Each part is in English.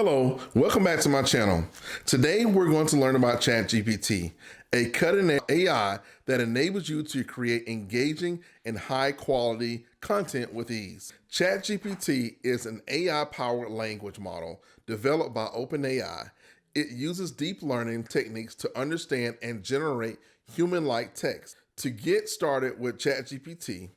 Hello, welcome back to my channel. Today we're going to learn about Chat GPT, a cutting-edge AI that enables you to create engaging and high-quality content with ease. Chat GPT is an AI-powered language model developed by OpenAI. It uses deep learning techniques to understand and generate human-like text. To get started with Chat GPT,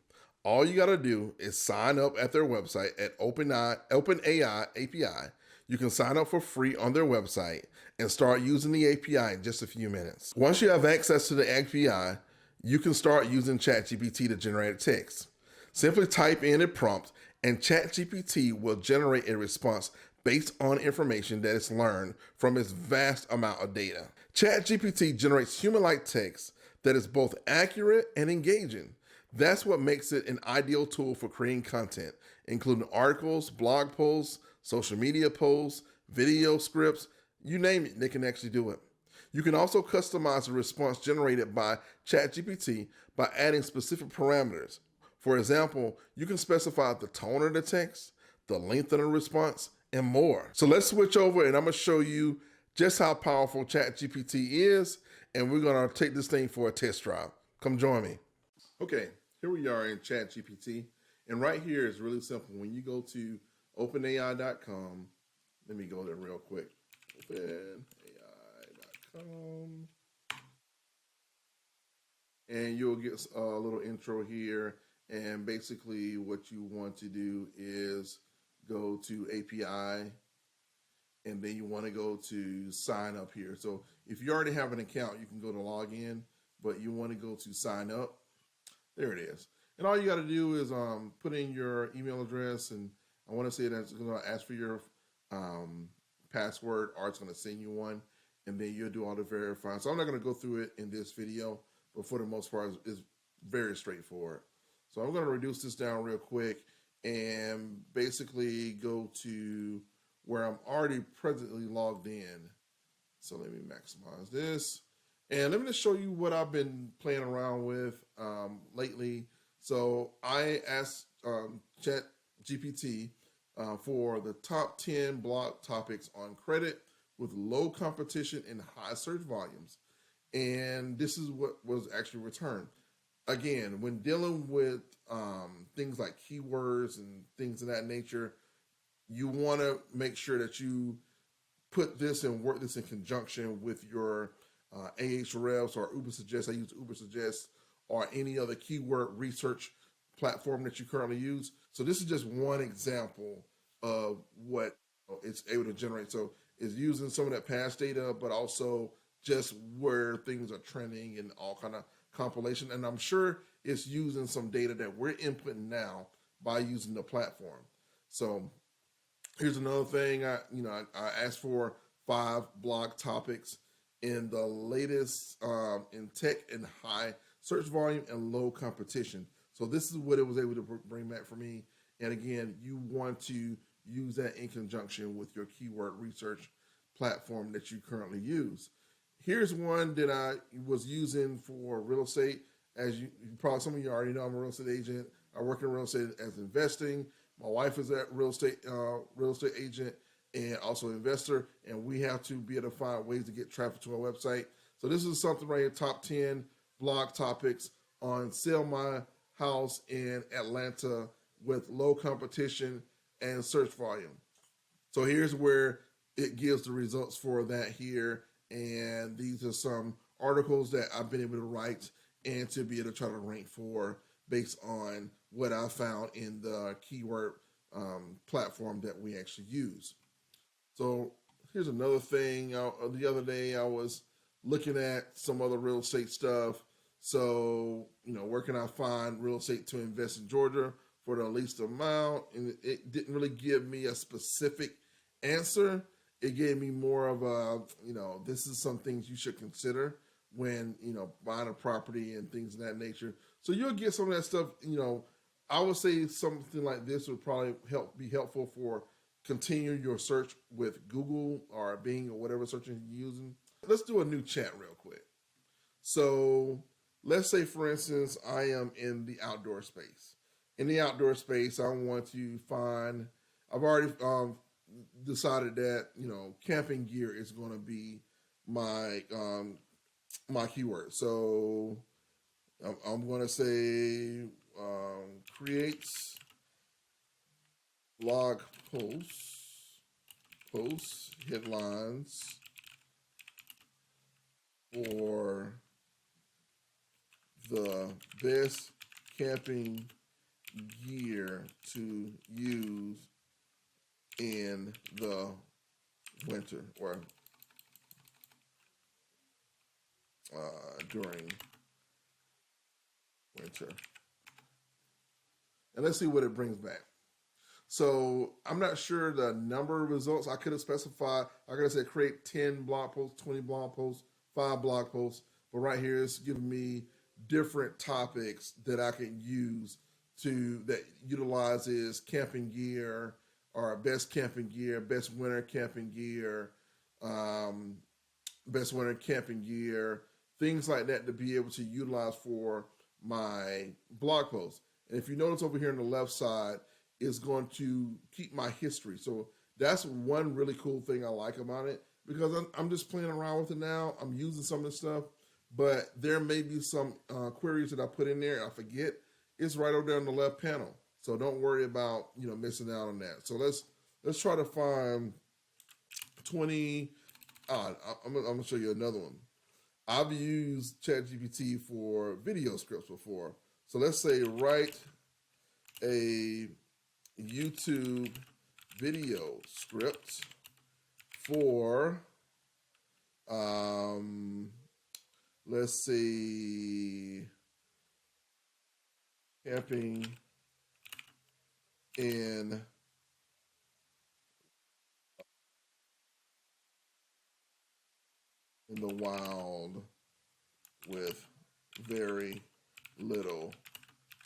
all you got to do is sign up at their website at OpenAI API. You can sign up for free on their website and start using the API in just a few minutes. Once you have access to the API, you can start using ChatGPT to generate text. Simply type in a prompt and ChatGPT will generate a response based on information that is learned from its vast amount of data. ChatGPT generates human-like text that is both accurate and engaging. That's what makes it an ideal tool for creating content, including articles, blog posts, social media posts, video scripts, you name it, they can actually do it. You can also customize the response generated by ChatGPT by adding specific parameters. For example, you can specify the tone of the text, the length of the response, and more. So let's switch over and I'm gonna show you just how powerful ChatGPT is, and we're gonna take this thing for a test drive. Come join me. Okay, here we are in ChatGPT, and right here is really simple. When you go to openai.com, let me go there real quick. Openai.com, and you'll get a little intro here. And basically, what you want to do is go to API, and then you want to go to sign up here. So if you already have an account, you can go to log in, but you want to go to sign up. There it is. And all you got to do is put in your email address, and I want to say that it's going to ask for your password, or it's going to send you one, and then you'll do all the verifying. So I'm not going to go through it in this video, but for the most part, it's very straightforward. So I'm going to reduce this down real quick and basically go to where I'm already presently logged in. So let me maximize this. And let me just show you what I've been playing around with lately. So I asked Chat GPT for the top 10 blog topics on credit with low competition and high search volumes. And this is what was actually returned. Again, when dealing with things like keywords and things of that nature, you want to make sure that you put this and work this in conjunction with your Ahrefs or Ubersuggest. I use Ubersuggest or any other keyword research platform that you currently use. So this is just one example of what it's able to generate. So it's using some of that past data, but also just where things are trending and all kind of compilation. And I'm sure it's using some data that we're inputting now by using the platform. So here's another thing. I asked for 5 blog topics in the latest in tech and high search volume and low competition. So this is what it was able to bring back for me. And again, you want to use that in conjunction with your keyword research platform that you currently use. Here's one that I was using for real estate. As you probably, some of you already know, I'm a real estate agent. I work in real estate as investing. My wife is a real estate agent and also investor, and we have to be able to find ways to get traffic to our website. So this is something right here, top 10 blog topics on sell my house in Atlanta with low competition and search volume. So here's where it gives the results for that here. And these are some articles that I've been able to write and to be able to try to rank for based on what I found in the keyword platform that we actually use. So here's another thing. The other day I was looking at some other real estate stuff. So, where can I find real estate to invest in Georgia for the least amount? And it didn't really give me a specific answer. It gave me more of a, this is some things you should consider when, buying a property and things of that nature. So you'll get some of that stuff, I would say something like this would probably be helpful for continuing your search with Google or Bing or whatever search engine you're using. Let's do a new chat real quick. So let's say, for instance, I am in the outdoor space. In the outdoor space, I want to find, I've already decided that, you know, camping gear is going to be my my keyword. So I'm going to say creates blog posts headlines for the best camping gear to use in the winter or during winter. And let's see what it brings back. So I'm not sure the number of results. I could have specified, I could have said create 10 blog posts, 20 blog posts, 5 blog posts. But right here it's giving me different topics that I can use that utilizes camping gear or best camping gear, best winter camping gear, best winter camping gear, things like that to be able to utilize for my blog posts. And if you notice over here on the left side, is going to keep my history. So that's one really cool thing I like about it, because I'm just playing around with it now. I'm using some of the stuff, but there may be some queries that I put in there and I forget. It's right over there on the left panel. So don't worry about, you know, missing out on that. So let's try to find 20. I'm gonna show you another one. I've used Chat GPT for video scripts before. So let's say write a YouTube video script for let's see, camping in the wild with very little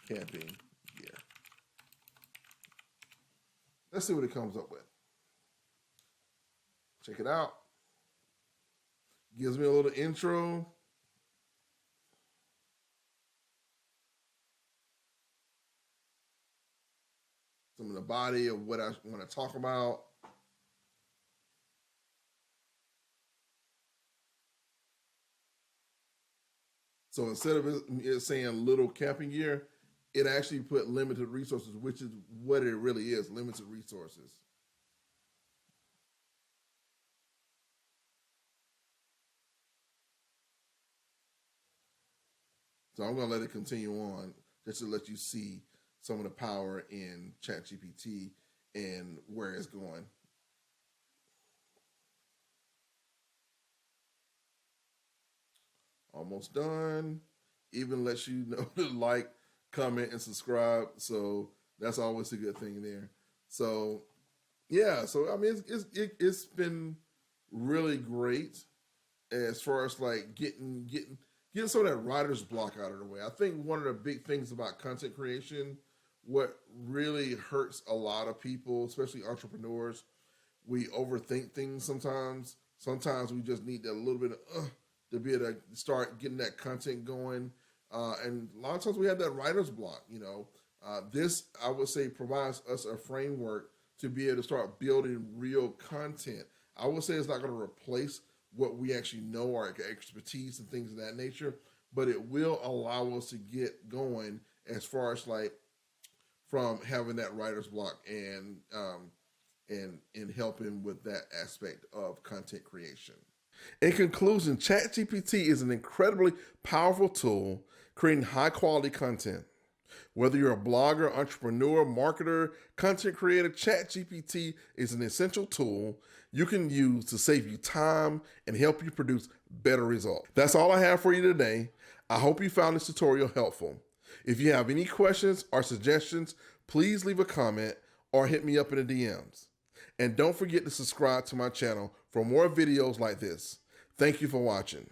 camping gear. Let's see what it comes up with. Check it out. Gives me a little intro. Some of the body of what I want to talk about. So instead of it saying little camping gear, it actually put limited resources, which is what it really is, limited resources. So I'm going to let it continue on just to let you see some of the power in Chat GPT and where it's going. Almost done. Even lets you know to like, comment, and subscribe. So that's always a good thing there. So yeah, so I mean, it's been really great as far as like getting some of that writer's block out of the way. I think one of the big things about content creation, what really hurts a lot of people, especially entrepreneurs, we overthink things sometimes. Sometimes we just need that little bit of to be able to start getting that content going. And a lot of times we have that writer's block. You know, this, I would say, provides us a framework to be able to start building real content. I would say it's not going to replace what we actually know, our expertise and things of that nature, but it will allow us to get going as far as like from having that writer's block and helping with that aspect of content creation. In conclusion, ChatGPT is an incredibly powerful tool creating high quality content. Whether you're a blogger, entrepreneur, marketer, content creator, ChatGPT is an essential tool you can use to save you time and help you produce better results. That's all I have for you today. I hope you found this tutorial helpful. If you have any questions or suggestions, please leave a comment or hit me up in the DMs. And don't forget to subscribe to my channel for more videos like this. Thank you for watching.